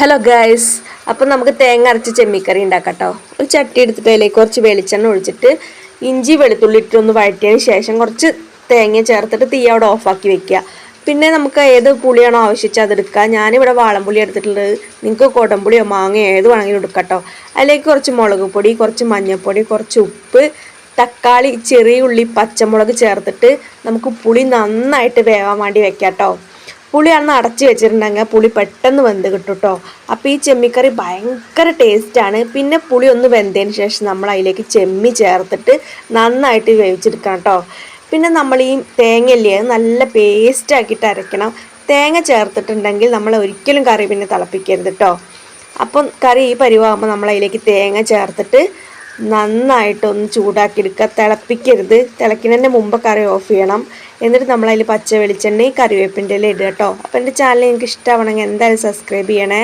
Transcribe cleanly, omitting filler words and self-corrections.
Hello guys, അപ്പം നമുക്ക് തേങ്ങ അരച്ച് ചെമ്മിക്കറി ഉണ്ടാക്കാം കേട്ടോ. ഒരു ചട്ടി എടുത്തിട്ട് അതിലേക്ക് കുറച്ച് വെളിച്ചെണ്ണ ഒഴിച്ചിട്ട് ഇഞ്ചി വെളുത്തുള്ളി ഇട്ടൊന്ന് വഴറ്റിയതിന് ശേഷം കുറച്ച് തേങ്ങ ചേർത്തിട്ട് തീ അവിടെ ഓഫാക്കി വെക്കുക. പിന്നെ നമുക്ക് ഏത് പുളിയാണോ ആവശ്യിച്ചാൽ അതെടുക്കുക. ഞാനിവിടെ വാളംപുളി എടുത്തിട്ടുള്ളത്. നിങ്ങൾക്ക് കൊടംപുളിയോ മാങ്ങയോ ഏത് വേണമെങ്കിലും എടുക്കാം കേട്ടോ. അതിലേക്ക് കുറച്ച് മുളക് പൊടി, കുറച്ച് മഞ്ഞൾപ്പൊടി, കുറച്ച് ഉപ്പ്, തക്കാളി, ചെറിയ ഉള്ളി, പച്ചമുളക് ചേർത്തിട്ട് നമുക്ക് പുളി നന്നായിട്ട് വേവാൻ വേണ്ടി വെക്കാം കേട്ടോ. പുളിയാണെന്ന് അടച്ച് വെച്ചിട്ടുണ്ടെങ്കിൽ പുളി പെട്ടെന്ന് വെന്ത് കിട്ടും കേട്ടോ. അപ്പോൾ ഈ ചെമ്മിക്കറി ഭയങ്കര ടേസ്റ്റാണ്. പിന്നെ പുളി ഒന്ന് വെന്തതിന് ശേഷം നമ്മൾ അതിലേക്ക് ചെമ്മി ചേർത്തിട്ട് നന്നായിട്ട് വേവിച്ചെടുക്കണം കേട്ടോ. പിന്നെ നമ്മൾ ഈ തേങ്ങയില്ലേ നല്ല പേസ്റ്റാക്കിയിട്ട് അരയ്ക്കണം. തേങ്ങ ചേർത്തിട്ടുണ്ടെങ്കിൽ നമ്മൾ ഒരിക്കലും കറി പിന്നെ തിളപ്പിക്കരുത് കേട്ടോ. അപ്പം കറി ഈ പരിവാകുമ്പോൾ നമ്മൾ അതിലേക്ക് തേങ്ങ ചേർത്തിട്ട് നന്നായിട്ടൊന്ന് ചൂടാക്കിയെടുക്കുക. തിളപ്പിക്കരുത്. തിളയ്ക്കുന്നതിൻ്റെ മുമ്പ് കറി ഓഫ് ചെയ്യണം. എന്നിട്ട് നമ്മളതിൽ പച്ച വെളിച്ചെണ്ണയും കറിവേപ്പിൻ്റെ ഇല ഇടുക കേട്ടോ. അപ്പോൾ എൻ്റെ ചാനൽ നിങ്ങൾക്ക് ഇഷ്ടമാണെങ്കിൽ എന്തായാലും സബ്സ്ക്രൈബ് ചെയ്യണേ.